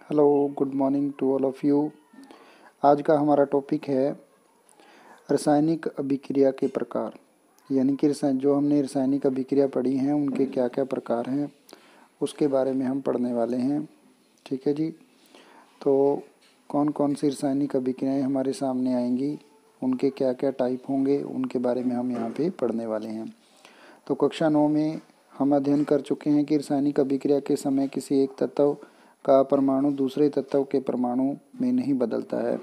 Hello, good morning to all of you. आज का हमारा टॉपिक है रासायनिक अभिक्रिया के प्रकार। यानी कि जो हमने रासायनिक अभिक्रिया पढ़ी हैं उनके क्या क्या प्रकार हैं उसके बारे में हम पढ़ने वाले हैं। ठीक है जी। तो कौन कौन सी रासायनिक अभिक्रियाएं हमारे सामने आएंगी, उनके क्या क्या टाइप होंगे, उनके बारे में हम यहाँ पे पढ़ने वाले हैं। तो कक्षा 9 में हम अध्ययन कर चुके हैं कि रासायनिक अभिक्रिया के समय किसी एक तत्व का परमाणु दूसरे तत्व के परमाणु में नहीं बदलता है।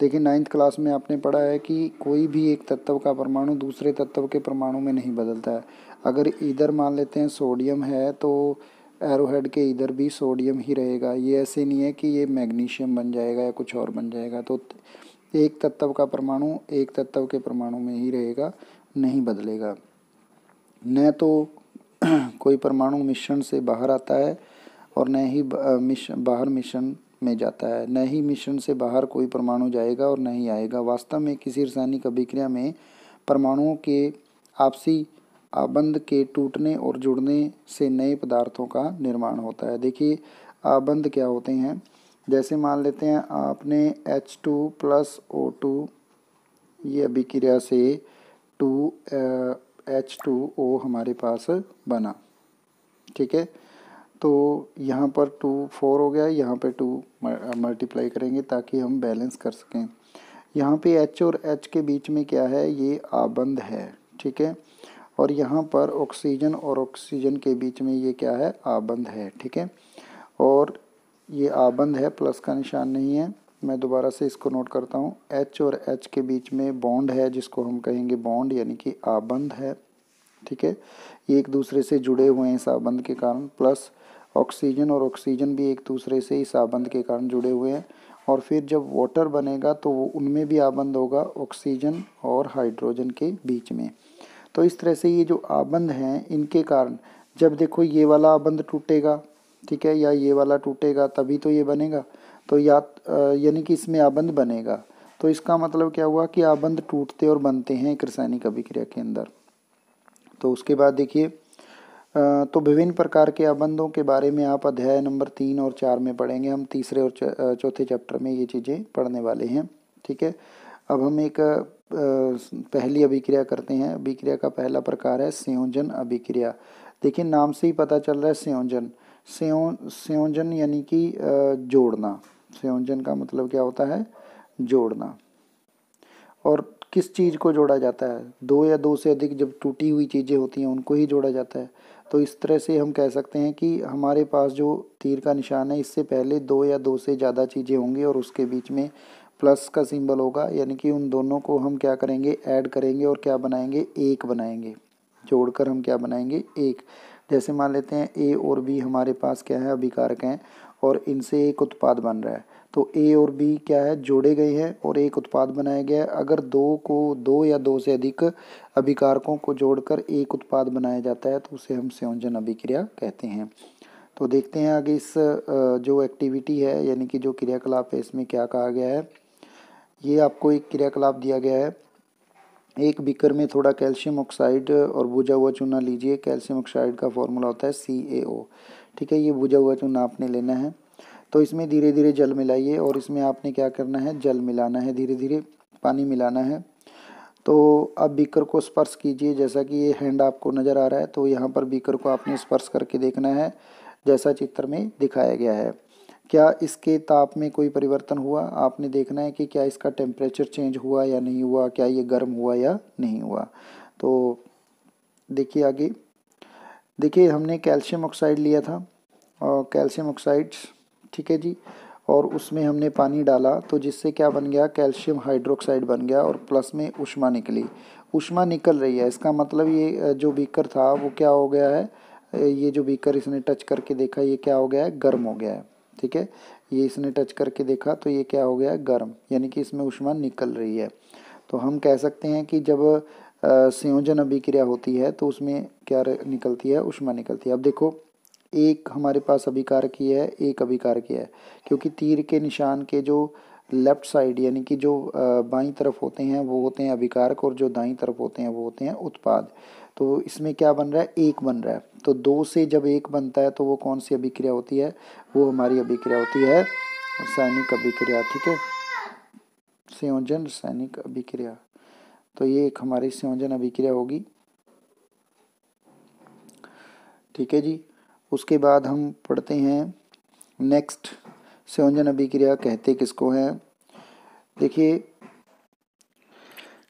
देखिए 9th क्लास में आपने पढ़ा है कि कोई भी एक तत्व का परमाणु दूसरे तत्व के परमाणु में नहीं बदलता है। अगर इधर मान लेते हैं सोडियम है तो एरोहेड के इधर भी सोडियम ही रहेगा। ये ऐसे नहीं है कि ये मैग्नीशियम बन जाएगा या कुछ और बन जाएगा। तो एक तत्व का परमाणु एक तत्व के परमाणु में ही रहेगा, नहीं बदलेगा। न तो कोई परमाणु मिश्रण से बाहर आता है और न ही बाहर मिश्रण में जाता है, न ही मिश्रण से बाहर कोई परमाणु जाएगा और न ही आएगा। वास्तव में किसी रासायनिक अभिक्रिया में परमाणुओं के आपसी आबंध के टूटने और जुड़ने से नए पदार्थों का निर्माण होता है। देखिए आबंध क्या होते हैं, जैसे मान लेते हैं आपने H2 + O2 ये अभिक्रिया से H2O हमारे पास बना। ठीक है, तो यहाँ पर 2 4 हो गया, यहाँ पे 2 मल्टीप्लाई करेंगे ताकि हम बैलेंस कर सकें। यहाँ पे H और H के बीच में क्या है, ये आबंध है। ठीक है, और यहाँ पर ऑक्सीजन और ऑक्सीजन के बीच में ये क्या है, आबंध है। ठीक है, और ये आबंध है, प्लस का निशान नहीं है। मैं दोबारा से इसको नोट करता हूँ। H और H के बीच में बॉन्ड है जिसको हम कहेंगे बॉन्ड, यानी कि आबंध है। ठीक है, ये एक दूसरे से जुड़े हुए हैं इस आबंध के कारण। प्लस ऑक्सीजन और ऑक्सीजन भी एक दूसरे से इस आबंध के कारण जुड़े हुए हैं। और फिर जब वाटर बनेगा तो वो उनमें भी आबंध होगा ऑक्सीजन और हाइड्रोजन के बीच में। तो इस तरह से ये जो आबंध हैं इनके कारण जब देखो ये वाला आबंध टूटेगा, ठीक है, या ये वाला टूटेगा तभी तो ये बनेगा। तो यानी कि इसमें आबंध बनेगा। तो इसका मतलब क्या हुआ कि आबंध टूटते और बनते हैं एक रासायनिक अभिक्रिया के अंदर। तो उसके बाद देखिए तो विभिन्न प्रकार के आबंधों के बारे में आप अध्याय नंबर 3 और 4 में पढ़ेंगे। हम तीसरे और चौथे चैप्टर में ये चीज़ें पढ़ने वाले हैं। ठीक है, अब हम एक पहली अभिक्रिया करते हैं। अभिक्रिया का पहला प्रकार है संयोजन अभिक्रिया। देखिए नाम से ही पता चल रहा है संयोजन। संयोजन यानी कि जोड़ना। संयोजन का मतलब क्या होता है, जोड़ना। और किस चीज़ को जोड़ा जाता है, दो या दो से अधिक जब टूटी हुई चीज़ें होती हैं उनको ही जोड़ा जाता है। तो इस तरह से हम कह सकते हैं कि हमारे पास जो तीर का निशान है इससे पहले दो या दो से ज़्यादा चीज़ें होंगी और उसके बीच में प्लस का सिंबल होगा, यानी कि उन दोनों को हम क्या करेंगे, ऐड करेंगे और क्या बनाएंगे, एक बनाएंगे। जोड़कर हम क्या बनाएंगे, एक। जैसे मान लेते हैं ए और बी हमारे पास क्या है, अभिकारक हैं और इनसे एक उत्पाद बन रहा है। तो ए और बी क्या है, जोड़े गए हैं और एक उत्पाद बनाया गया है। अगर दो या दो से अधिक अभिकारकों को जोड़कर एक उत्पाद बनाया जाता है तो उसे हम संयोजन अभिक्रिया कहते हैं। तो देखते हैं आगे इस जो एक्टिविटी है यानी कि जो क्रियाकलाप है इसमें क्या कहा गया है। ये आपको एक क्रियाकलाप दिया गया है। एक बीकर में थोड़ा कैल्शियम ऑक्साइड और बुझा हुआ चूना लीजिए। कैल्शियम ऑक्साइड का फॉर्मूला होता है CaO। ठीक है, ये बुझा हुआ चूना आपने लेना है। तो इसमें धीरे धीरे जल मिलाइए और इसमें आपने क्या करना है, जल मिलाना है, धीरे धीरे पानी मिलाना है। तो अब बीकर को स्पर्श कीजिए, जैसा कि ये हैंड आपको नज़र आ रहा है। तो यहाँ पर बीकर को आपने स्पर्श करके देखना है जैसा चित्र में दिखाया गया है। क्या इसके ताप में कोई परिवर्तन हुआ, आपने देखना है कि क्या इसका टेम्परेचर चेंज हुआ या नहीं हुआ, क्या ये गर्म हुआ या नहीं हुआ। तो देखिए आगे, देखिए हमने कैल्शियम ऑक्साइड लिया था और कैल्शियम ऑक्साइड, ठीक है जी, और उसमें हमने पानी डाला तो जिससे क्या बन गया, कैल्शियम हाइड्रोक्साइड बन गया और प्लस में ऊष्मा निकली। ऊष्मा निकल रही है, इसका मतलब ये जो बीकर था वो क्या हो गया है, ये जो बीकर इसने टच करके देखा ये क्या हो गया है, गर्म हो गया है। ठीक है, ये इसने टच करके देखा तो ये क्या हो गया है, गर्म, यानी कि इसमें ऊष्मा निकल रही है। तो हम कह सकते हैं कि जब संयोजन अभिक्रिया होती है तो उसमें क्या निकलती है, ऊष्मा निकलती है। अब देखो एक हमारे पास अभिकारक ही है, एक अभिकारक है, क्योंकि तीर के निशान के जो लेफ्ट साइड यानी कि जो बाईं तरफ होते हैं वो होते हैं अभिकारक और जो दाईं तरफ होते हैं वो होते हैं उत्पाद। तो इसमें क्या बन रहा है, एक बन रहा है। तो 2 से जब एक बनता है तो वो कौन सी अभिक्रिया होती है, वो हमारी अभिक्रिया होती है रासायनिक अभिक्रिया। ठीक है, संयोजन रासायनिक अभिक्रिया। तो ये एक हमारी संयोजन अभिक्रिया होगी। ठीक है जी। उसके बाद हम पढ़ते हैं नेक्स्ट, संयोजन अभिक्रिया कहते किसको हैं। देखिए,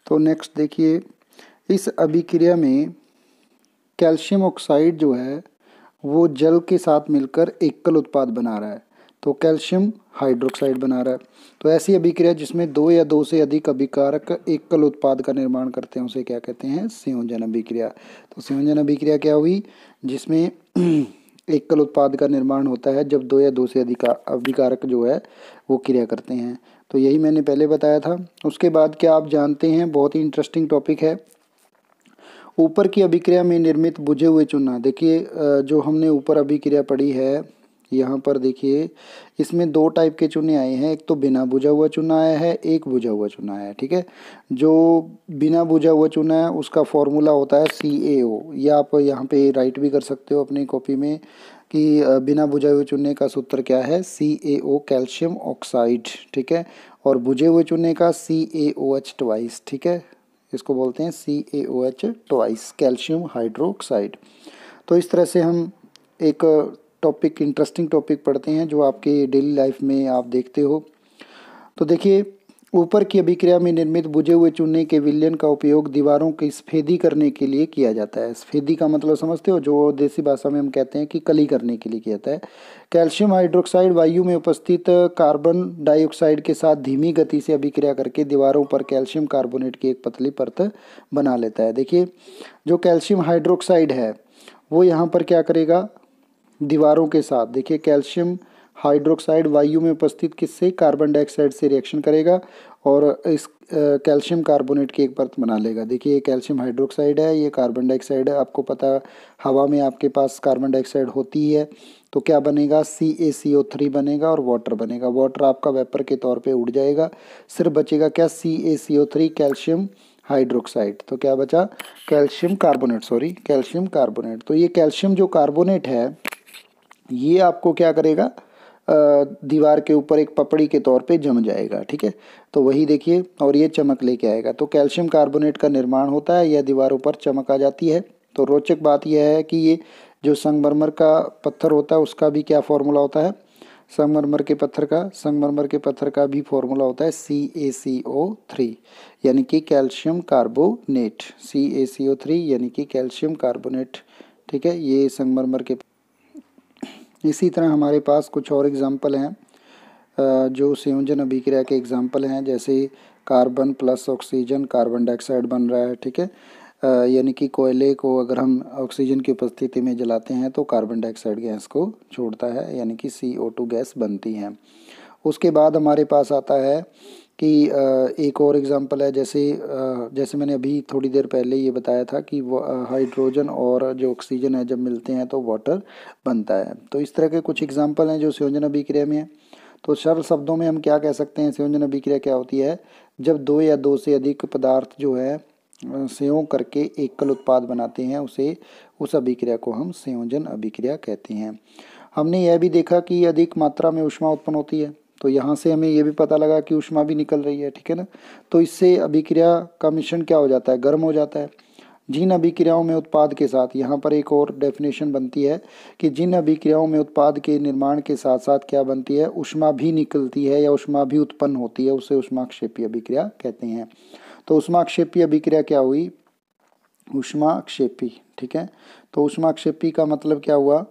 तो नेक्स्ट देखिए, इस अभिक्रिया में कैल्शियम ऑक्साइड जो है वो जल के साथ मिलकर एकल उत्पाद बना रहा है, तो कैल्शियम हाइड्रोक्साइड बना रहा है। तो ऐसी अभिक्रिया जिसमें 2 या 2 से अधिक अभिकारक एकल उत्पाद का निर्माण करते हैं उसे क्या कहते हैं, संयोजन अभिक्रिया। तो संयोजन अभिक्रिया क्या हुई, जिसमें एकल उत्पाद का निर्माण होता है जब 2 या 2 से अधिक अभिकारक जो है वो क्रिया करते हैं। तो यही मैंने पहले बताया था। उसके बाद क्या आप जानते हैं, बहुत ही इंटरेस्टिंग टॉपिक है, ऊपर की अभिक्रिया में निर्मित बुझे हुए चूना। देखिए जो हमने ऊपर अभिक्रिया पढ़ी है, यहाँ पर देखिए इसमें 2 टाइप के चूने आए हैं, एक तो बिना बुझा हुआ चूना आया है, एक बुझा हुआ चूना आया है। ठीक है, जो बिना बुझा हुआ चूना है उसका फॉर्मूला होता है CaO, या आप यहाँ पे राइट भी कर सकते हो अपनी कॉपी में कि बिना बुझे हुए चूने का सूत्र क्या है, CaO कैल्शियम ऑक्साइड। ठीक है, और बुझे हुए चूने का CaOH ट्वाइस। ठीक है, इसको बोलते हैं CaOH ट्वाइस, कैल्शियम हाइड्रोक्साइड। तो इस तरह से हम एक टॉपिक, इंटरेस्टिंग टॉपिक पढ़ते हैं जो आपके डेली लाइफ में आप देखते हो। तो देखिए, ऊपर की अभिक्रिया में निर्मित बुझे हुए चूने के विलयन का उपयोग दीवारों की स्फेदी करने के लिए किया जाता है। स्फेदी का मतलब समझते हो, जो देसी भाषा में हम कहते हैं कि कली करने के लिए किया जाता है। कैल्शियम हाइड्रोक्साइड वायु में उपस्थित कार्बन डाइऑक्साइड के साथ धीमी गति से अभिक्रिया करके दीवारों पर कैल्शियम कार्बोनेट की एक पतली परत बना लेता है। देखिए, जो कैल्शियम हाइड्रोक्साइड है वो यहाँ पर क्या करेगा, दीवारों के साथ, देखिए कैल्शियम हाइड्रोक्साइड वायु में उपस्थित किससे, कार्बन डाइऑक्साइड से रिएक्शन करेगा और इस कैल्शियम कार्बोनेट की एक परत बना लेगा। देखिए, ये कैल्शियम हाइड्रोक्साइड है, ये कार्बन डाइऑक्साइड है। आपको पता, हवा में आपके पास कार्बन डाइऑक्साइड होती है, तो क्या बनेगा, CaCO3 बनेगा और वाटर बनेगा। वाटर आपका वेपर के तौर पे उड़ जाएगा, सिर्फ बचेगा क्या, CaCO3 कैल्शियम हाइड्रोक्साइड। तो क्या बचा, calcium carbonate, sorry calcium carbonate. तो ये कैल्शियम जो कार्बोनेट है ये आपको क्या करेगा, दीवार के ऊपर एक पपड़ी के तौर पे जम जाएगा। ठीक है, तो वही देखिए, और ये चमक लेके आएगा। तो कैल्शियम कार्बोनेट का निर्माण होता है, यह दीवारों पर चमक आ जाती है। तो रोचक बात यह है कि ये जो संगमरमर का पत्थर होता है उसका भी क्या फॉर्मूला होता है, संगमरमर के पत्थर का भी फॉर्मूला होता है CaCO3, यानी कि कैल्शियम कार्बोनेट। CaCO3 यानी कि कैल्शियम कार्बोनेट। ठीक है, ये संगमरमर के। इसी तरह हमारे पास कुछ और एग्जाम्पल हैं जो संयोजन अभिक्रिया के एग्जाम्पल हैं, जैसे carbon plus oxygen carbon dioxide बन रहा है। ठीक है, यानी कि कोयले को अगर हम ऑक्सीजन की उपस्थिति में जलाते हैं तो कार्बन डाइऑक्साइड गैस को छोड़ता है, यानी कि CO2 गैस बनती है। उसके बाद हमारे पास आता है कि एक और एग्जांपल है, जैसे मैंने अभी थोड़ी देर पहले ये बताया था कि हाइड्रोजन और जो ऑक्सीजन है जब मिलते हैं तो वाटर बनता है। तो इस तरह के कुछ एग्जांपल हैं जो संयोजन अभिक्रिया में है। तो सरल शब्दों में हम क्या कह सकते हैं, संयोजन अभिक्रिया क्या होती है, जब 2 या 2 से अधिक पदार्थ जो है संयोग करके एकल उत्पाद बनाते हैं उस अभिक्रिया को हम संयोजन अभिक्रिया कहते हैं। हमने यह भी देखा कि अधिक मात्रा में ऊष्मा उत्पन्न होती है, तो यहाँ से हमें ये भी पता लगा कि ऊष्मा भी निकल रही है। ठीक है ना, तो इससे अभिक्रिया का मिश्रण क्या हो जाता है, गर्म हो जाता है। जिन अभिक्रियाओं में उत्पाद के साथ, यहाँ पर एक और डेफिनेशन बनती है कि जिन अभिक्रियाओं में उत्पाद के निर्माण के साथ साथ क्या बनती है, ऊष्मा भी निकलती है या ऊष्मा भी उत्पन्न होती है, उसे ऊष्माक्षेपी अभिक्रिया कहते हैं। तो ऊष्माक्षेपी अभिक्रिया क्या हुई, ऊष्माक्षेपी। ठीक है, तो ऊष्माक्षेपी का मतलब क्या हुआ,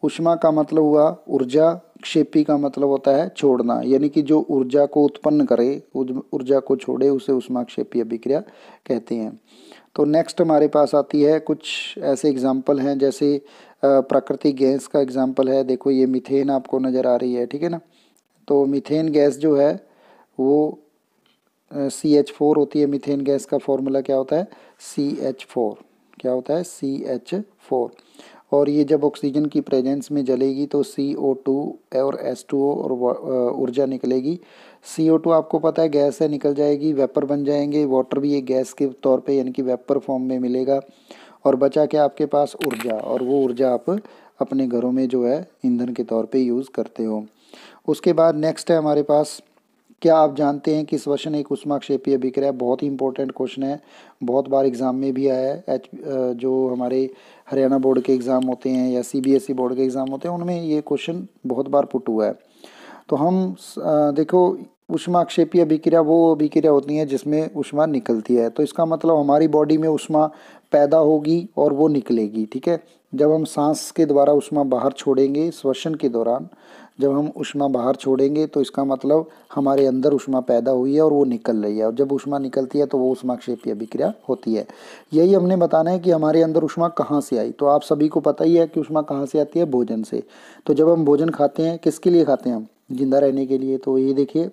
ऊष्मा का मतलब हुआ ऊर्जा, क्षेपी का मतलब होता है छोड़ना, यानी कि जो ऊर्जा को उत्पन्न करे, ऊर्जा को छोड़े, उसे ऊष्माक्षेपी अभिक्रिया कहते हैं। तो नेक्स्ट हमारे पास आती है कुछ ऐसे एग्जाम्पल हैं, जैसे प्राकृतिक गैस का एग्जाम्पल है। देखो, ये मीथेन आपको नज़र आ रही है। ठीक है ना, तो मीथेन गैस जो है वो CH4 होती है। मीथेन गैस का फॉर्मूला क्या होता है, CH4। क्या होता है, CH4। और ये जब ऑक्सीजन की प्रेजेंस में जलेगी तो CO2 और H2O और ऊर्जा निकलेगी। CO2 आपको पता है गैस है, निकल जाएगी, वेपर बन जाएंगे। वाटर भी एक गैस के तौर पे यानी कि वेपर फॉर्म में मिलेगा। और बचा क्या आपके पास, ऊर्जा, और वो ऊर्जा आप अपने घरों में जो है ईंधन के तौर पे यूज़ करते हो। उसके बाद नेक्स्ट है हमारे पास, क्या आप जानते हैं कि श्वसन एक ऊष्माक्षेपीय अभिक्रिया? बहुत ही इंपॉर्टेंट क्वेश्चन है, बहुत बार एग्जाम में भी आया है। जो हमारे हरियाणा बोर्ड के एग्ज़ाम होते हैं या सीबीएसई बोर्ड के एग्ज़ाम होते हैं उनमें ये क्वेश्चन बहुत बार पुट हुआ है। तो हम देखो, ऊष्माक्षेपीय अभिक्रिया वो अभिक्रिया होती हैं जिसमें ऊष्मा निकलती है, तो इसका मतलब हमारी बॉडी में ऊष्मा पैदा होगी और वो निकलेगी, ठीक है। जब हम सांस के द्वारा ऊष्मा बाहर छोड़ेंगे, श्वसन के दौरान जब हम ऊष्मा बाहर छोड़ेंगे तो इसका मतलब हमारे अंदर ऊष्मा पैदा हुई है और वो निकल रही है, और जब ऊष्मा निकलती है तो वो ऊष्माक्षेपीय अभिक्रिया होती है। यही हमने बताना है कि हमारे अंदर ऊष्मा कहाँ से आई। तो आप सभी को पता ही है कि ऊष्मा कहाँ से आती है, भोजन से। तो जब हम भोजन खाते हैं, किसके लिए खाते हैं हम, जिंदा रहने के लिए। तो ये देखिए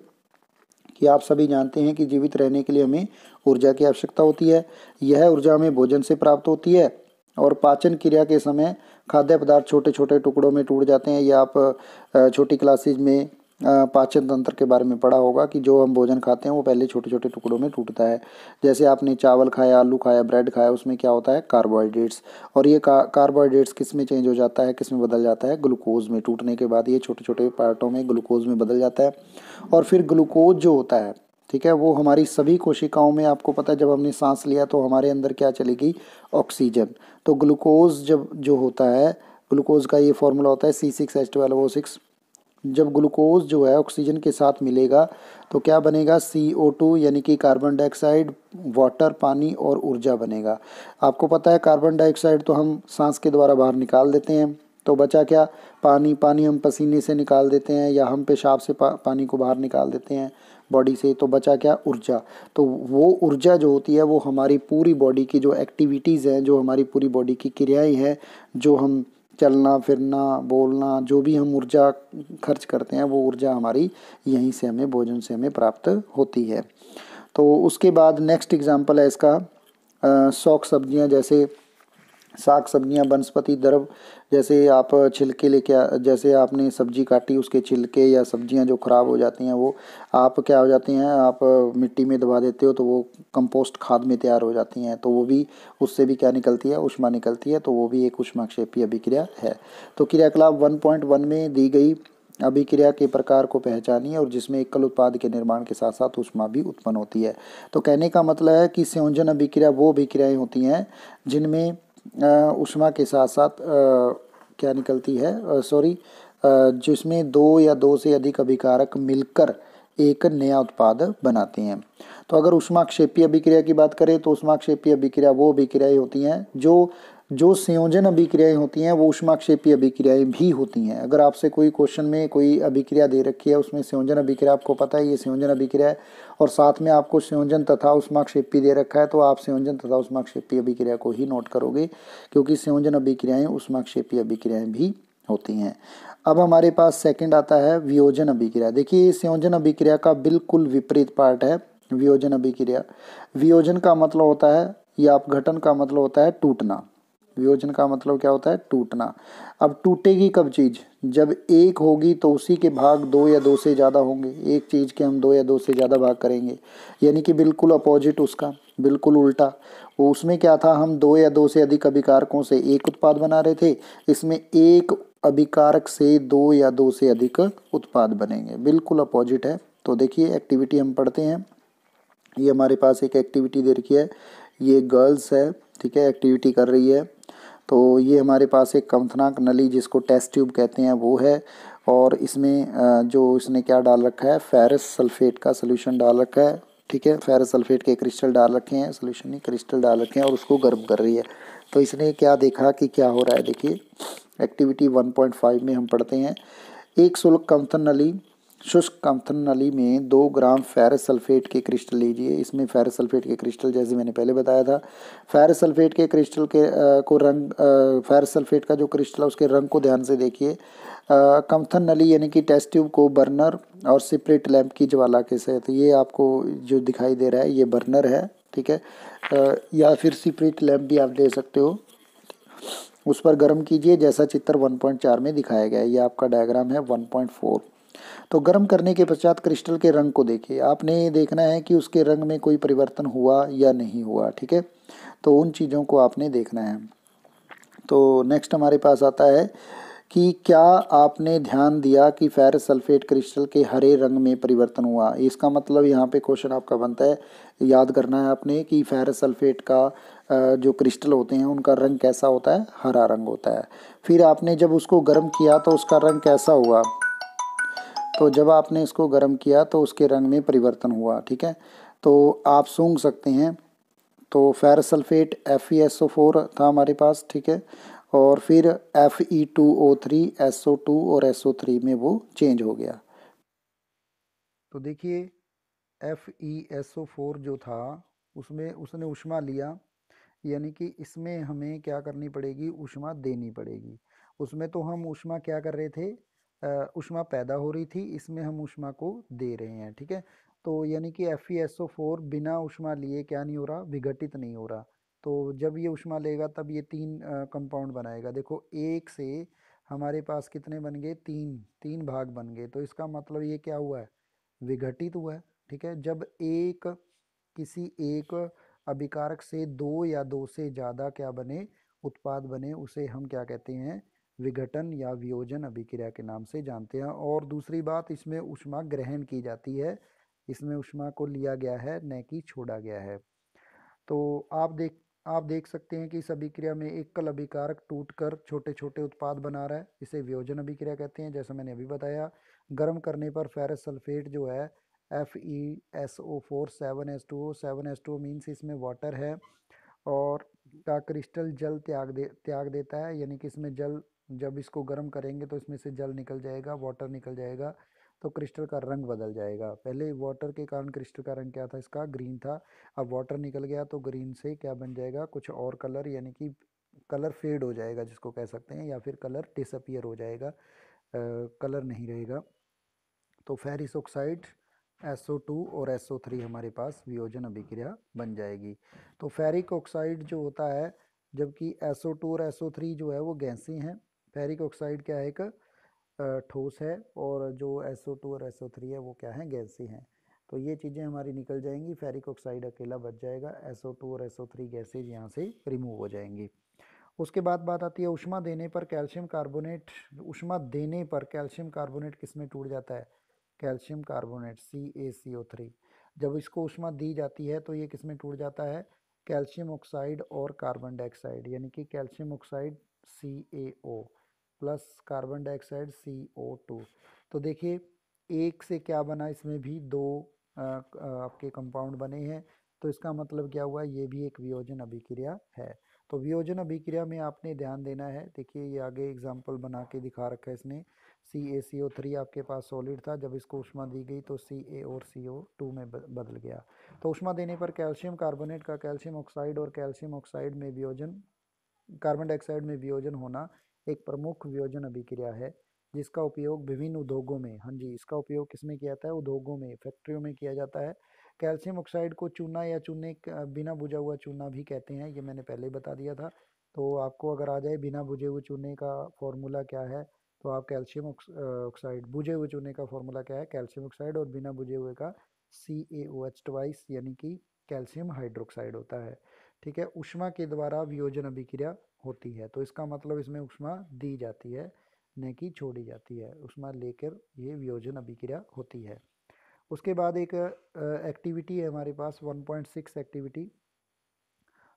कि आप सभी जानते हैं कि जीवित रहने के लिए हमें ऊर्जा की आवश्यकता होती है। यह ऊर्जा हमें भोजन से प्राप्त होती है, और पाचन क्रिया के समय खाद्य पदार्थ छोटे छोटे टुकड़ों में टूट जाते हैं। ये आप छोटी क्लासेज में पाचन तंत्र के बारे में पढ़ा होगा कि जो हम भोजन खाते हैं वो पहले छोटे छोटे टुकड़ों में टूटता है। जैसे आपने चावल खाया, आलू खाया, ब्रेड खाया, उसमें क्या होता है, कार्बोहाइड्रेट्स, और ये कार्बोहाइड्रेट्स किस में चेंज हो जाता है, किस में बदल जाता है, ग्लूकोज में। टूटने के बाद ये छोटे छोटे पार्टों में ग्लूकोज में बदल जाता है, और फिर ग्लूकोज जो होता है, ठीक है, वो हमारी सभी कोशिकाओं में, आपको पता है जब हमने सांस लिया तो हमारे अंदर क्या चलेगी, ऑक्सीजन। तो ग्लूकोज जब जो होता है, ग्लूकोज का ये फॉर्मूला होता है C6H12O6। जब ग्लूकोज जो है ऑक्सीजन के साथ मिलेगा तो क्या बनेगा, CO2 यानी कि कार्बन डाइऑक्साइड, वाटर, पानी और ऊर्जा बनेगा। आपको पता है कार्बन डाइऑक्साइड तो हम सांस के द्वारा बाहर निकाल देते हैं, तो बचा क्या, पानी। पानी हम पसीने से निकाल देते हैं या हम पेशाब से पानी को बाहर निकाल देते हैं बॉडी से, तो बचा क्या, ऊर्जा। तो वो ऊर्जा जो होती है वो हमारी पूरी बॉडी की जो एक्टिविटीज़ हैं, जो हमारी पूरी बॉडी की क्रियाएं हैं, जो हम चलना फिरना बोलना, जो भी हम ऊर्जा खर्च करते हैं वो ऊर्जा हमारी यहीं से हमें, भोजन से हमें प्राप्त होती है। तो उसके बाद नेक्स्ट एग्जांपल है इसका, शौक सब्जियां, जैसे साग सब्जियां, वनस्पति द्रव, जैसे आप छिलके लेके जैसे आपने सब्जी काटी, उसके छिलके या सब्जियां जो खराब हो जाती हैं वो आप क्या हो जाती हैं, आप मिट्टी में दबा देते हो तो वो कंपोस्ट खाद में तैयार हो जाती हैं, तो वो भी, उससे भी क्या निकलती है, ऊष्मा निकलती है, तो वो भी एक ऊष्माक्षेपीय अभिक्रिया है। तो क्रियाकलाप 1.1 में दी गई अभिक्रिया के प्रकार को पहचानिए और जिसमें एकल उत्पाद के निर्माण के साथ साथ ऊष्मा भी उत्पन्न होती है। तो कहने का मतलब है कि संयोजन अभिक्रिया वो अभिक्रियाएं होती हैं जिनमें ऊष्मा के साथ साथ क्या निकलती है, जिसमें दो या दो से अधिक अभिकारक मिलकर एक नया उत्पाद बनाते हैं। तो अगर ऊष्माक्षेपीय अभिक्रिया की बात करें तो ऊष्माक्षेपीय अभिक्रिया वो अभिक्रियाएं होती हैं जो संयोजन अभिक्रियाएं होती हैं, वो ऊष्माक्षेपीय अभिक्रियाएं भी होती हैं। अगर आपसे कोई क्वेश्चन में कोई अभिक्रिया दे रखी है, उसमें संयोजन अभिक्रिया, आपको पता है ये संयोजन अभिक्रिया है, और साथ में आपको संयोजन तथा ऊष्माक्षेपी दे रखा है, तो आप संयोजन तथा ऊष्माक्षेपी अभिक्रिया को ही नोट करोगे, क्योंकि संयोजन अभिक्रियाएं ऊष्माक्षेपी अभिक्रियाएं भी होती हैं। अब हमारे पास सेकंड आता है वियोजन अभिक्रिया। देखिए संयोजन अभिक्रिया का बिल्कुल विपरीत पार्ट है वियोजन अभिक्रिया। वियोजन का मतलब होता है, या अपघटन का मतलब होता है टूटना। वियोजन का मतलब क्या होता है, टूटना। अब टूटेगी कब चीज, जब एक होगी तो उसी के भाग दो या दो से ज्यादा होंगे। एक चीज के हम दो या दो से ज्यादा भाग करेंगे, यानी कि बिल्कुल अपोजिट उसका, बिल्कुल उल्टा। वो उसमें क्या था, हम दो या दो से अधिक अभिकारकों से एक उत्पाद बना रहे थे, इसमें एक अभिकारक से दो या दो से अधिक उत्पाद बनेंगे, बिल्कुल अपोजिट है। तो देखिए एक्टिविटी हम पढ़ते हैं। ये हमारे पास एक एक्टिविटी दे रखी है, ये गर्ल्स है, ठीक है, एक्टिविटी कर रही है। तो ये हमारे पास एक कंथनाक नली जिसको टेस्ट ट्यूब कहते हैं वो है, और इसमें जो इसने क्या डाल रखा है, फेरस सल्फेट का सोल्यूशन डाल रखा है, ठीक है, फेरस सल्फेट के क्रिस्टल डाल रखे हैं, सोल्यूशन नहीं क्रिस्टल डाल रखे हैं, और उसको गर्म कर रही है। तो इसने क्या देखा कि क्या हो रहा है, देखिए एक्टिविटी 1.5 में हम पढ़ते हैं। एक शुष्क कंथन नली में 2 ग्राम फेरस सल्फेट के क्रिस्टल लीजिए। इसमें फेरस सल्फेट के क्रिस्टल, जैसे मैंने पहले बताया था, फेरस सल्फेट के क्रिस्टल के फेरस सल्फेट का जो क्रिस्टल है उसके रंग को ध्यान से देखिए। कंथन नली यानी कि टेस्ट ट्यूब को बर्नर और सिपरेट लैंप की ज्वाला के साथ, ये आपको जो दिखाई दे रहा है ये बर्नर है, ठीक है, या फिर सिपरेट लैंप भी आप दे सकते हो। उस पर गर्म कीजिए जैसा चित्र 1.4 में दिखाया गया है। ये आपका डायग्राम है 1.4। तो गर्म करने के पश्चात क्रिस्टल के रंग को देखिए, आपने देखना है कि उसके रंग में कोई परिवर्तन हुआ या नहीं हुआ, ठीक है। तो उन चीज़ों को आपने देखना है। तो नेक्स्ट हमारे पास आता है कि क्या आपने ध्यान दिया कि फेरस सल्फेट क्रिस्टल के हरे रंग में परिवर्तन हुआ। इसका मतलब यहाँ पे क्वेश्चन आपका बनता है, याद करना है आपने कि फेरस सल्फेट का जो क्रिस्टल होते हैं उनका रंग कैसा होता है, हरा रंग होता है। फिर आपने जब उसको गर्म किया तो उसका रंग कैसा हुआ, तो जब आपने इसको गर्म किया तो उसके रंग में परिवर्तन हुआ, ठीक है। तो आप सूंघ सकते हैं। तो फेरस सल्फेट FeSO4 था हमारे पास, ठीक है। और फिर Fe2O3 SO2 और SO3 में वो चेंज हो गया। तो देखिए FeSO4 जो था उसमें उसने ऊष्मा लिया, यानी कि इसमें हमें क्या करनी पड़ेगी, ऊष्मा देनी पड़ेगी। उसमें तो हम ऊष्मा क्या कर रहे थे, ऊष्मा पैदा हो रही थी, इसमें हम ऊष्मा को दे रहे हैं, ठीक है। तो यानी कि FeSO4 बिना ऊष्मा लिए क्या नहीं हो रहा, विघटित नहीं हो रहा। तो जब ये ऊष्मा लेगा तब ये तीन कंपाउंड बनाएगा। देखो एक से हमारे पास कितने बन गए, तीन, तीन भाग बन गए। तो इसका मतलब ये क्या हुआ है, विघटित हुआ है, ठीक है। जब एक किसी एक अभिकारक से दो या दो से ज़्यादा क्या बने, उत्पाद बने, उसे हम क्या कहते हैं, विघटन या वियोजन अभिक्रिया के नाम से जानते हैं। और दूसरी बात, इसमें ऊष्मा ग्रहण की जाती है, इसमें ऊष्मा को लिया गया है न कि छोड़ा गया है। तो आप देख सकते हैं कि इस अभिक्रिया में एकल अभिकारक टूटकर छोटे छोटे उत्पाद बना रहा है, इसे वियोजन अभिक्रिया कहते हैं, जैसा मैंने अभी बताया। गर्म करने पर फेरस सल्फेट जो है FeSO4 7H2O मीन्स इसमें वाटर है, और का क्रिस्टल जल त्याग देता है, यानी कि इसमें जल, जब इसको गर्म करेंगे तो इसमें से जल निकल जाएगा, वाटर निकल जाएगा। तो क्रिस्टल का रंग बदल जाएगा। पहले वाटर के कारण क्रिस्टल का रंग क्या था, इसका ग्रीन था। अब वाटर निकल गया तो ग्रीन से क्या बन जाएगा, कुछ और कलर, यानी कि कलर फेड हो जाएगा जिसको कह सकते हैं, या फिर कलर डिसअपियर हो जाएगा, कलर नहीं रहेगा। तो फेरिस ऑक्साइड SO2 और SO3 हमारे पास वियोजन अभिक्रिया बन जाएगी। तो फेरिक ऑक्साइड जो होता है, जबकि SO2 और SO3 जो है वो गैसी हैं, फेरिक ऑक्साइड क्या है, एक ठोस है, और जो SO2 और SO3 है वो क्या है, गैसी हैं। तो ये चीज़ें हमारी निकल जाएंगी, फेरिक ऑक्साइड अकेला बच जाएगा, SO2 और SO3 गैसेज यहाँ से रिमूव हो जाएंगी। उसके बाद बात आती है ऊष्मा देने पर कैल्शियम कार्बोनेट। ऊष्मा देने पर कैल्शियम कार्बोनेट किस में टूट जाता है, कैल्शियम कार्बोनेट CaCO3। जब इसको ऊष्मा दी जाती है तो ये किस में टूट जाता है, कैल्शियम ऑक्साइड और कार्बन डाइऑक्साइड, यानी कि calcium oxide CaO plus carbon dioxide CO2। तो देखिए एक से क्या बना, इसमें भी दो आपके कंपाउंड बने हैं। तो इसका मतलब क्या हुआ, ये भी एक वियोजन अभिक्रिया है। तो वियोजन अभिक्रिया में आपने ध्यान देना है। देखिए ये आगे एग्जाम्पल बना के दिखा रखा है इसने। CaCO3 आपके पास सॉलिड था, जब इसको ऊष्मा दी गई तो Ca और CO2 में बदल गया। तो ऊष्मा देने पर कैल्शियम कार्बोनेट का कैल्शियम ऑक्साइड और कैल्शियम ऑक्साइड में वियोजन, कार्बन डाइऑक्साइड में वियोजन होना एक प्रमुख वियोजन अभिक्रिया है, जिसका उपयोग विभिन्न उद्योगों में, हाँ जी, इसका उपयोग किसमें किया जाता है, उद्योगों में, फैक्ट्रियों में किया जाता है। कैल्शियम ऑक्साइड को चूना या चूने बिना बुझा हुआ चूना भी कहते हैं, ये मैंने पहले ही बता दिया था। तो आपको अगर आ जाए बिना बुझे हुए चूने का फॉर्मूला क्या है, तो आप कैल्शियम ऑक्साइड, बुझे हुए चूने का फॉर्मूला क्या है, कैल्शियम ऑक्साइड, और बिना बुझे हुए का CaOH ट्वाइस, यानी कि कैल्शियम हाइड्रोक्साइड होता है, ठीक है। ऊष्मा के द्वारा वियोजन अभिक्रिया होती है, तो इसका मतलब इसमें ऊष्मा दी जाती है न कि छोड़ी जाती है, ऊष्मा लेकर ये वियोजन अभिक्रिया होती है। उसके बाद एक एक्टिविटी है हमारे पास 1.6 एक्टिविटी,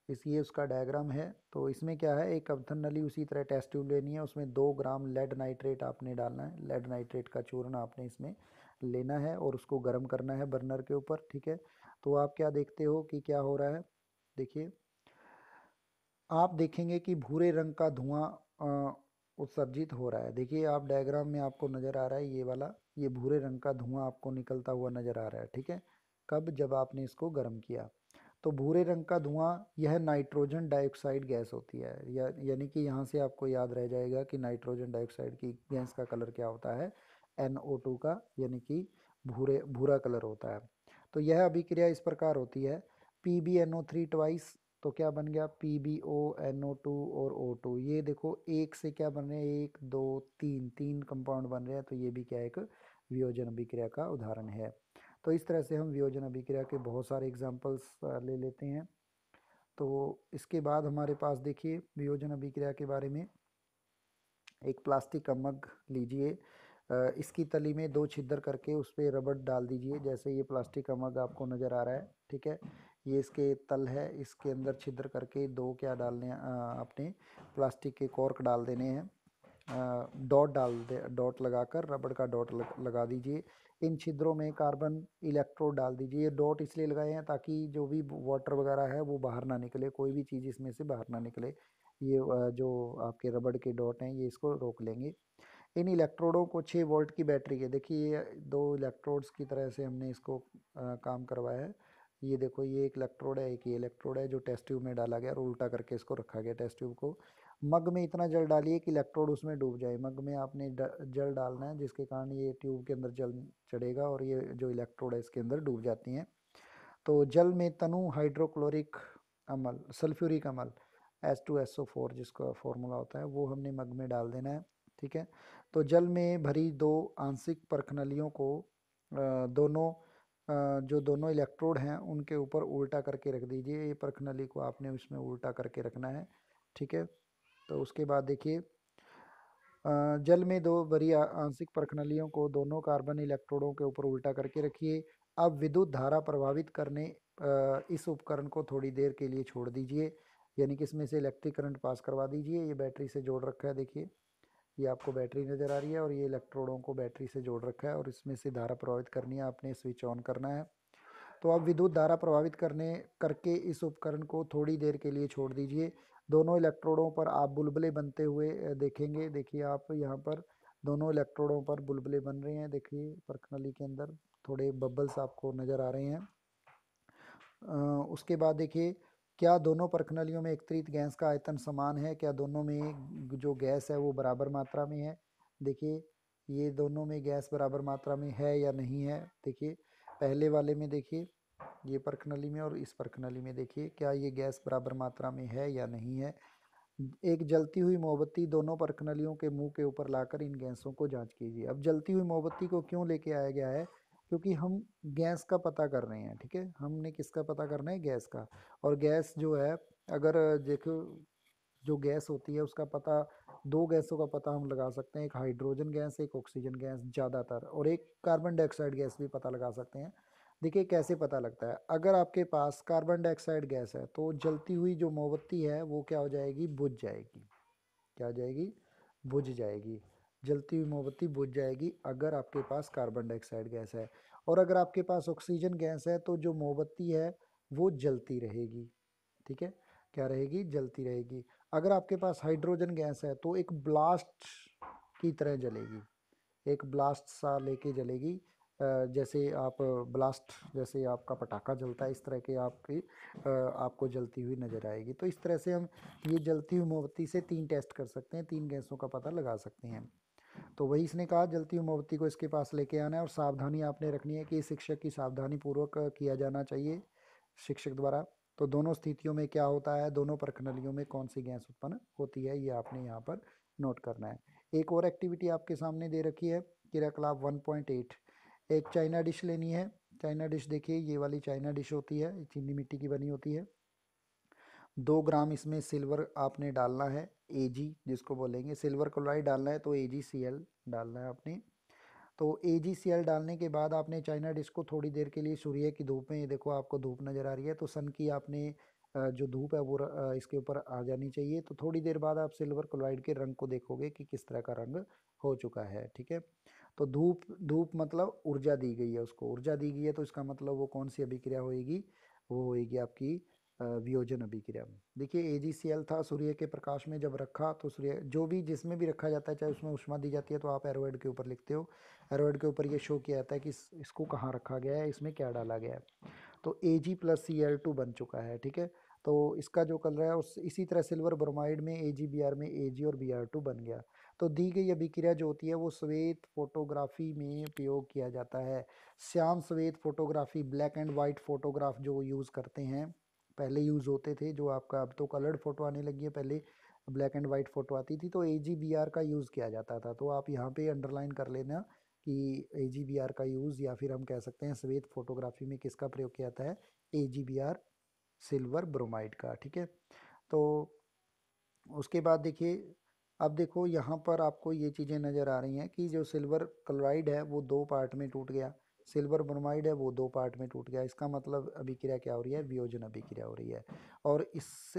इसलिए उसका डायग्राम है। तो इसमें क्या है, एक अवधन नली उसी तरह टेस्ट ट्यूब लेनी है, उसमें 2 ग्राम लेड नाइट्रेट आपने डालना है, लेड नाइट्रेट का चूर्ण आपने इसमें लेना है और उसको गर्म करना है बर्नर के ऊपर, ठीक है। तो आप क्या देखते हो कि क्या हो रहा है, देखिए आप देखेंगे कि भूरे रंग का धुआं उत्सर्जित हो रहा है। देखिए आप डायग्राम में आपको नज़र आ रहा है ये वाला, ये भूरे रंग का धुआं आपको निकलता हुआ नज़र आ रहा है, ठीक है। कब, जब आपने इसको गर्म किया। तो भूरे रंग का धुआं यह नाइट्रोजन डाइऑक्साइड गैस होती है, यानी कि यहाँ से आपको याद रह जाएगा कि नाइट्रोजन डाइऑक्साइड की गैस का कलर क्या होता है, NO2 का, यानी कि भूरा कलर होता है। तो यह अभिक्रिया इस प्रकार होती है, PbNO3 ट्वाइस, तो क्या बन गया, PbO NO2 और O2। ये देखो एक से क्या बन रहे हैं, एक दो तीन, तीन कंपाउंड बन रहे हैं, तो ये भी क्या है, एक वियोजन अभिक्रिया का उदाहरण है। तो इस तरह से हम वियोजन अभिक्रिया के बहुत सारे एग्जाम्पल्स ले लेते हैं। तो इसके बाद हमारे पास देखिए वियोजन अभिक्रिया के बारे में, एक प्लास्टिक का मग लीजिए, इसकी तली में 2 छिद्र करके उस पर रबड़ डाल दीजिए। जैसे ये प्लास्टिक का मग आपको नज़र आ रहा है, ठीक है, ये इसके तल है, इसके अंदर छिद्र करके 2 क्या डालने अपने प्लास्टिक के कॉर्क डाल देने हैं। डॉट डाल दे, डॉट लगाकर रबड़ का डॉट लगा दीजिए। इन छिद्रों में कार्बन इलेक्ट्रोड डाल दीजिए। ये डॉट इसलिए लगाए हैं ताकि जो भी वाटर वगैरह है वो बाहर ना निकले, कोई भी चीज़ इसमें से बाहर ना निकले। ये जो आपके रबड़ के डॉट हैं ये इसको रोक लेंगे। इन इलेक्ट्रोडों को 6 वोल्ट की बैटरी के, देखिए ये 2 इलेक्ट्रोड्स की तरह से हमने इसको काम करवाया है। ये देखो ये एक इलेक्ट्रोड है, एक ये इलेक्ट्रोड है जो टेस्ट ट्यूब में डाला गया और उल्टा करके इसको रखा गया टेस्ट ट्यूब को। मग में इतना जल डालिए कि इलेक्ट्रोड उसमें डूब जाए। मग में आपने जल डालना है जिसके कारण ये ट्यूब के अंदर जल चढ़ेगा और ये जो इलेक्ट्रोड है इसके अंदर डूब जाती हैं। तो जल में तनु हाइड्रोक्लोरिक अम्ल, सल्फ्यूरिक अम्ल H2SO4 जिसका फॉर्मूला होता है वो हमने मग में डाल देना है, ठीक है। तो जल में भरी 2 आंशिक परखनलियों को जो दोनों इलेक्ट्रोड हैं उनके ऊपर उल्टा करके रख दीजिए। ये परखनली को आपने उसमें उल्टा करके रखना है, ठीक है। तो उसके बाद देखिए जल में 2 भरी आंशिक परखनलियों को दोनों कार्बन इलेक्ट्रोडों के ऊपर उल्टा करके रखिए। अब विद्युत धारा प्रभावित करने इस उपकरण को थोड़ी देर के लिए छोड़ दीजिए, यानी कि इसमें से इलेक्ट्रिक करंट पास करवा दीजिए। ये बैटरी से जोड़ रखा है, देखिए ये आपको बैटरी नज़र आ रही है और ये इलेक्ट्रोडों को बैटरी से जोड़ रखा है और इसमें से धारा प्रभावित करनी है, आपने स्विच ऑन करना है। तो अब विद्युत धारा प्रभावित करने करके इस उपकरण को थोड़ी देर के लिए छोड़ दीजिए। दोनों इलेक्ट्रोडों पर आप बुलबुले बनते हुए देखेंगे। देखिए आप यहाँ पर दोनों इलेक्ट्रोडों पर बुलबुले बन रहे हैं, देखिए परखनली के अंदर थोड़े बबल्स आपको नज़र आ रहे हैं। उसके बाद देखिए क्या दोनों परखनलियों में एकत्रित गैस का आयतन समान है, क्या दोनों में जो गैस है वो बराबर मात्रा में है। देखिए ये दोनों में गैस बराबर मात्रा में है या नहीं है। देखिए पहले वाले में देखिए ये परखनली में और इस परखनली में देखिए क्या ये गैस बराबर मात्रा में है या नहीं है। एक जलती हुई मोमबत्ती दोनों परखनलियों के मुंह के ऊपर लाकर इन गैसों को जांच कीजिए। अब जलती हुई मोमबत्ती को क्यों लेके आया गया है, क्योंकि हम गैस का पता कर रहे हैं, ठीक है। हमने किसका पता करना है, गैस का। और गैस जो है अगर देखो जो गैस होती है उसका पता, 2 गैसों का पता हम लगा सकते हैं, एक हाइड्रोजन गैस एक ऑक्सीजन गैस ज़्यादातर, और एक कार्बन डाइऑक्साइड गैस भी पता लगा सकते हैं। देखिए कैसे पता लगता है, अगर आपके पास कार्बन डाइऑक्साइड गैस है तो जलती हुई जो मोमबत्ती है वो क्या हो जाएगी, बुझ जाएगी। क्या हो जाएगी, बुझ जाएगी। जलती हुई मोमबत्ती बुझ जाएगी अगर आपके पास कार्बन डाइऑक्साइड गैस है। और अगर आपके पास ऑक्सीजन गैस है तो जो मोमबत्ती है वो जलती रहेगी, ठीक है। क्या रहेगी, जलती रहेगी। अगर आपके पास हाइड्रोजन गैस है तो एक ब्लास्ट की तरह जलेगी, एक ब्लास्ट सा लेके जलेगी। जैसे आप ब्लास्ट, जैसे आपका पटाखा जलता है इस तरह के आपको जलती हुई नज़र आएगी। तो इस तरह से हम ये जलती हुई मोमबत्ती से 3 टेस्ट कर सकते हैं, 3 गैसों का पता लगा सकते हैं। तो वही इसने कहा जलती हुई मोमबत्ती को इसके पास लेके आना है और सावधानी आपने रखनी है कि शिक्षक की सावधानी पूर्वक किया जाना चाहिए शिक्षक द्वारा। तो दोनों स्थितियों में क्या होता है, दोनों प्रखनलियों में कौन सी गैस उत्पन्न होती है, ये आपने यहाँ पर नोट करना है। एक और एक्टिविटी आपके सामने दे रखी है, क्रियाकलाप 1.8। एक चाइना डिश लेनी है। चाइना डिश देखिए ये वाली चाइना डिश होती है, चीनी मिट्टी की बनी होती है। 2 ग्राम इसमें सिल्वर आपने डालना है, Ag जिसको बोलेंगे, सिल्वर क्लोराइड डालना है तो AgCl डालना है आपने। तो AgCl डालने के बाद आपने चाइना डिश को थोड़ी देर के लिए सूर्य की धूप में, ये देखो आपको धूप नज़र आ रही है तो सन की आपने जो धूप है वो इसके ऊपर आ जानी चाहिए। तो थोड़ी देर बाद आप सिल्वर क्लोराइड के रंग को देखोगे कि किस तरह का रंग हो चुका है, ठीक है। तो धूप धूप मतलब ऊर्जा दी गई है, उसको ऊर्जा दी गई है तो इसका मतलब वो कौन सी अभिक्रिया होएगी, वो होएगी आपकी वियोजन अभिक्रिया। देखिए AgCl था, सूर्य के प्रकाश में जब रखा तो सूर्य जो भी जिसमें भी रखा जाता है चाहे उसमें ऊष्मा दी जाती है तो आप एरोहेड के ऊपर लिखते हो, एरोहेड के ऊपर ये शो किया जाता है कि इसको कहाँ रखा गया है, इसमें क्या डाला गया है। तो Ag+Cl2 बन चुका है, ठीक है। तो इसका जो कलर है उस इसी तरह सिल्वर ब्रोमाइड में AgBr में Ag और Br2 बन गया। तो दी गई अभिक्रिया जो होती है वो श्वेत फोटोग्राफी में प्रयोग किया जाता है। श्याम श्वेत photography, black and white photograph जो यूज़ करते हैं, पहले यूज़ होते थे, जो आपका अब तो कलर्ड फोटो आने लगी है, पहले ब्लैक एंड वाइट फोटो आती थी तो AgBr का यूज़ किया जाता था। तो आप यहाँ पे अंडरलाइन कर लेना कि AgBr का यूज़, या फिर हम कह सकते हैं श्वेत फोटोग्राफी में किसका प्रयोग किया जाता है, AgBr सिल्वर ब्रोमाइड का। ठीक है, तो उसके बाद देखिए, अब देखो यहाँ पर आपको ये चीज़ें नज़र आ रही हैं कि जो सिल्वर क्लोराइड है वो दो पार्ट में टूट गया, सिल्वर ब्रोमाइड है वो दो पार्ट में टूट गया। इसका मतलब अभिक्रिया क्या हो रही है, वियोजन अभिक्रिया हो रही है। और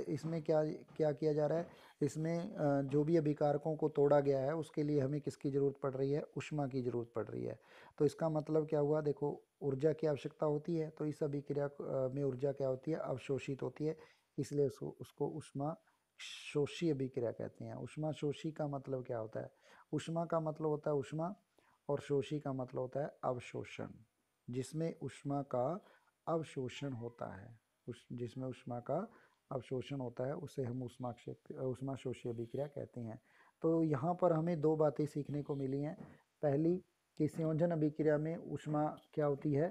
इसमें क्या क्या किया जा रहा है, इसमें जो भी अभिकारकों को तोड़ा गया है उसके लिए हमें किसकी ज़रूरत पड़ रही है, ऊष्मा की ज़रूरत पड़ रही है। तो इसका मतलब क्या हुआ, देखो ऊर्जा की आवश्यकता होती है, तो इस अभिक्रिया में ऊर्जा क्या होती है, अवशोषित होती है, इसलिए उसको ऊष्मा शोषी अभिक्रिया कहते हैं। ऊष्मा शोषी का मतलब क्या होता है, ऊष्मा का मतलब होता है ऊष्मा, और शोषी का मतलब होता है अवशोषण। जिसमें ऊष्मा का अवशोषण होता है, जिसमें ऊष्मा का अवशोषण होता है उसे हम ऊष्मा शोषी अभिक्रिया कहते हैं। तो यहाँ पर हमें दो बातें सीखने को मिली हैं। पहली कि संयोजन अभिक्रिया में ऊष्मा क्या होती है,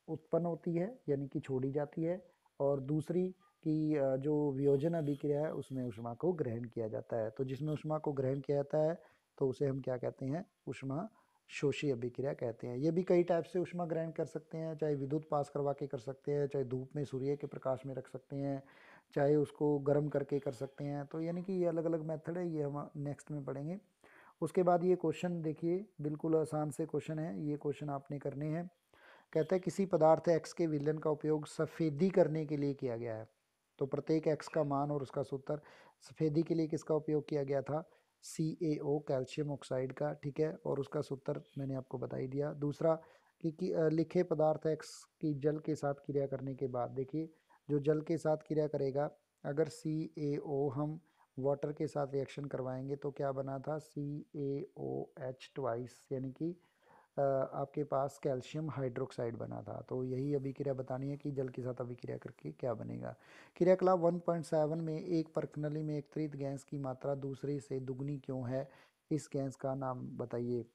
उत्पन्न होती है, यानी कि छोड़ी जाती है। और दूसरी कि जो वियोजन अभिक्रिया है उसमें ऊष्मा को ग्रहण किया जाता है। तो जिसमें ऊष्मा को ग्रहण किया जाता है तो उसे हम क्या कहते हैं, ऊष्मा शोषी अभिक्रिया कहते हैं। ये भी कई टाइप से ऊष्मा ग्रहण कर सकते हैं, चाहे विद्युत पास करवा के कर सकते हैं, चाहे धूप में सूर्य के प्रकाश में रख सकते हैं, चाहे उसको गर्म करके कर सकते हैं। तो यानी कि ये अलग अलग मेथड है, ये हम नेक्स्ट में पढ़ेंगे। उसके बाद ये क्वेश्चन देखिए, बिल्कुल आसान से क्वेश्चन है, ये क्वेश्चन आपने करने हैं। कहता है किसी पदार्थ एक्स के विलयन का उपयोग सफेदी करने के लिए किया गया है। तो प्रत्येक एक्स का मान और उसका सूत्र, सफेदी के लिए किसका उपयोग किया गया था, CaO कैल्शियम ऑक्साइड का। ठीक है, और उसका सूत्र मैंने आपको बता ही दिया। दूसरा कि लिखे पदार्थ एक्स की जल के साथ क्रिया करने के बाद, देखिए जो जल के साथ क्रिया करेगा, अगर CaO हम वाटर के साथ रिएक्शन करवाएंगे तो क्या बना था, CaOH ट्वाइस, यानी कि आपके पास कैल्शियम हाइड्रोक्साइड बना था। तो यही अभिक्रिया बतानी है कि जल के साथ अभिक्रिया करके क्या बनेगा। क्रियाकलाप 1.7 में एक प्रणाली में एक त्वरित गैस की मात्रा दूसरे से दुगनी क्यों है, इस गैस का नाम बताइए।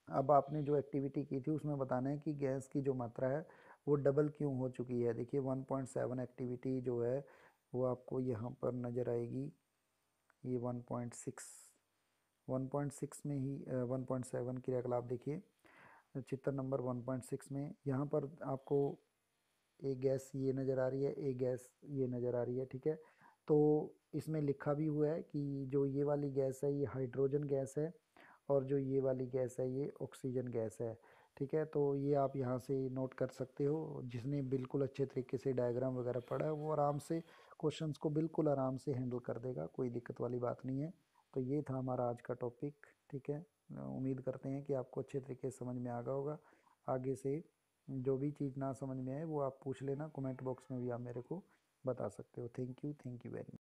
अब आपने जो एक्टिविटी की थी उसमें बताना है कि गैस की जो मात्रा है वो डबल क्यों हो चुकी है। देखिए 1.7 एक्टिविटी जो है वो आपको यहाँ पर नज़र आएगी, ये 1.6 में ही 1.7 क्रियाकलाप देखिए चित्र नंबर 1.6 में। यहाँ पर आपको एक गैस ये नज़र आ रही है, एक गैस ये नज़र आ रही है। ठीक है, तो इसमें लिखा भी हुआ है कि जो ये वाली गैस है ये हाइड्रोजन गैस है, और जो ये वाली गैस है ये ऑक्सीजन गैस है। ठीक है, तो ये आप यहाँ से नोट कर सकते हो। जिसने बिल्कुल अच्छे तरीके से डायग्राम वगैरह पढ़ा है वो आराम से क्वेश्चंस को बिल्कुल आराम से हैंडल कर देगा, कोई दिक्कत वाली बात नहीं है। तो ये था हमारा आज का टॉपिक। ठीक है, उम्मीद करते हैं कि आपको अच्छे तरीके से समझ में आ गया होगा। आगे से जो भी चीज़ ना समझ में आए वो आप पूछ लेना, कमेंट बॉक्स में भी आप मेरे को बता सकते हो। Thank you very much.